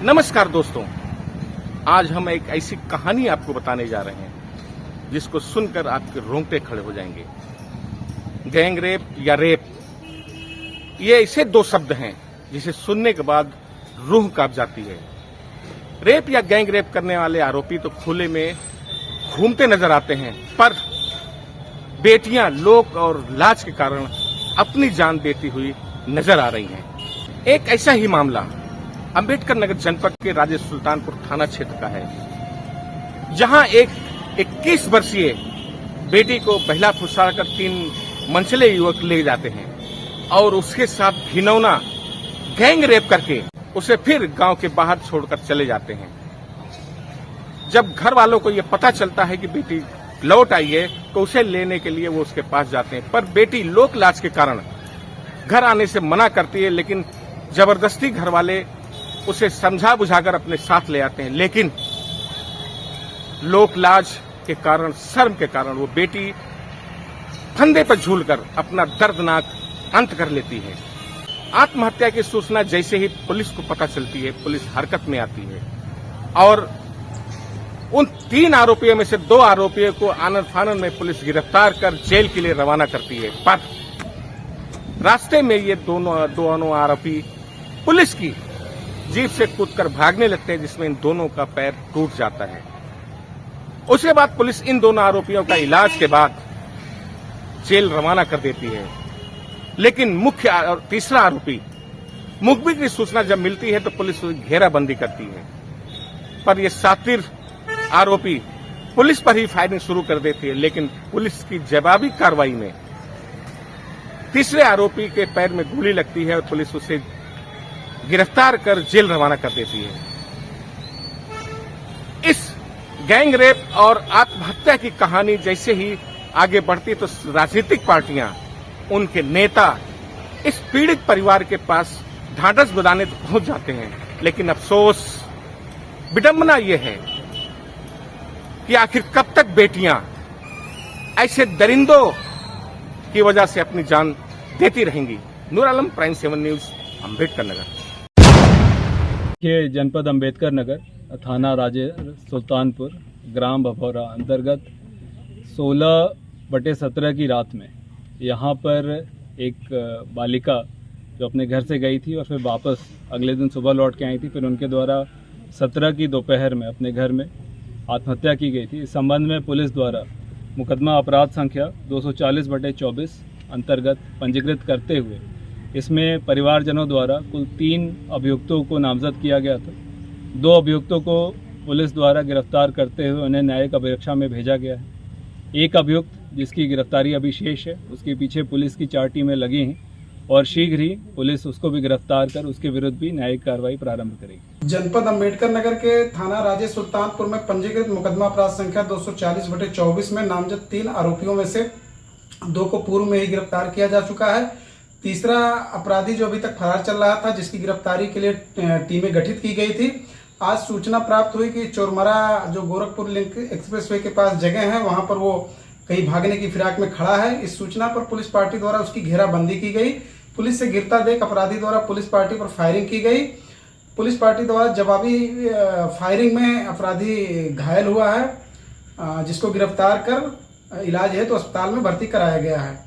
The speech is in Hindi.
नमस्कार दोस्तों, आज हम एक ऐसी कहानी आपको बताने जा रहे हैं जिसको सुनकर आपके रोंगटे खड़े हो जाएंगे। गैंग रेप या रेप, ये ऐसे दो शब्द हैं जिसे सुनने के बाद रूह कांप जाती है। रेप या गैंग रेप करने वाले आरोपी तो खुले में घूमते नजर आते हैं, पर बेटियां लोक और लाज के कारण अपनी जान देती हुई नजर आ रही हैं। एक ऐसा ही मामला अंबेडकर नगर जनपद के राजे सुल्तानपुर थाना क्षेत्र का है, जहां एक 21 वर्षीय बेटी को बहला फुसलाकर 3 मनचले युवक ले जाते हैं और उसके साथ घिनौना गैंग रेप करके उसे फिर गांव के बाहर छोड़कर चले जाते हैं। जब घर वालों को यह पता चलता है कि बेटी लौट आई है तो उसे लेने के लिए वो उसके पास जाते हैं, पर बेटी लोक लाज के कारण घर आने से मना करती है, लेकिन जबरदस्ती घर वाले उसे समझा बुझाकर अपने साथ ले आते हैं। लेकिन लोक लाज के कारण, शर्म के कारण वो बेटी फंदे पर झूलकर अपना दर्दनाक अंत कर लेती है। आत्महत्या की सूचना जैसे ही पुलिस को पता चलती है, पुलिस हरकत में आती है और उन 3 आरोपियों में से 2 आरोपियों को आनन फानन में पुलिस गिरफ्तार कर जेल के लिए रवाना करती है। पर रास्ते में ये दोनों आरोपी पुलिस की जीप से कूदकर भागने लगते हैं, जिसमें इन दोनों का पैर टूट जाता है। उसके बाद पुलिस इन दोनों आरोपियों का इलाज के बाद जेल रवाना कर देती है। लेकिन मुख्य और तीसरा आरोपी मुखबिर की सूचना जब मिलती है तो पुलिस उसकी घेराबंदी करती है, पर यह शातिर आरोपी पुलिस पर ही फायरिंग शुरू कर देती है। लेकिन पुलिस की जवाबी कार्रवाई में तीसरे आरोपी के पैर में गोली लगती है और पुलिस उसे गिरफ्तार कर जेल रवाना कर देती है। इस गैंग रेप और आत्महत्या की कहानी जैसे ही आगे बढ़ती तो राजनीतिक पार्टियां, उनके नेता इस पीड़ित परिवार के पास ढांढस बंधाने तो पहुंच जाते हैं। लेकिन अफसोस, विडंबना यह है कि आखिर कब तक बेटियां ऐसे दरिंदों की वजह से अपनी जान देती रहेंगी। नूर आलम, प्राइम 7 न्यूज, अंबेडकर नगर के जनपद अंबेडकर नगर, थाना राजे सुल्तानपुर, ग्राम भभौरा अंतर्गत 16/17 की रात में यहाँ पर एक बालिका जो अपने घर से गई थी और फिर वापस अगले दिन सुबह लौट के आई थी, फिर उनके द्वारा 17 की दोपहर में अपने घर में आत्महत्या की गई थी। इस संबंध में पुलिस द्वारा मुकदमा अपराध संख्या 240/24 अंतर्गत पंजीकृत करते हुए इसमें परिवारजनों द्वारा कुल 3 अभियुक्तों को नामजद किया गया था। 2 अभियुक्तों को पुलिस द्वारा गिरफ्तार करते हुए उन्हें न्यायिक अभिरक्षा में भेजा गया है। एक अभियुक्त जिसकी गिरफ्तारी अभी शेष है, उसके पीछे पुलिस की 4 टीमें लगी हैं और शीघ्र ही पुलिस उसको भी गिरफ्तार कर उसके विरुद्ध भी न्यायिक कार्रवाई प्रारंभ करेगी। जनपद अंबेडकर नगर के थाना राजे सुल्तानपुर में पंजीकृत मुकदमा अपराध संख्या 240/24 में नामजद 3 आरोपियों में से 2 को पूर्व में ही गिरफ्तार किया जा चुका है। तीसरा अपराधी जो अभी तक फरार चल रहा था, जिसकी गिरफ्तारी के लिए टीमें गठित की गई थी। आज सूचना प्राप्त हुई कि चोरमरा जो गोरखपुर लिंक एक्सप्रेसवे के पास जगह है, वहां पर वो कहीं भागने की फिराक में खड़ा है। इस सूचना पर पुलिस पार्टी द्वारा उसकी घेराबंदी की गई। पुलिस से गिरता देख अपराधी द्वारा पुलिस पार्टी पर फायरिंग की गई। पुलिस पार्टी द्वारा जवाबी फायरिंग में अपराधी घायल हुआ है, जिसको गिरफ्तार कर इलाज हेतु अस्पताल में भर्ती कराया गया है।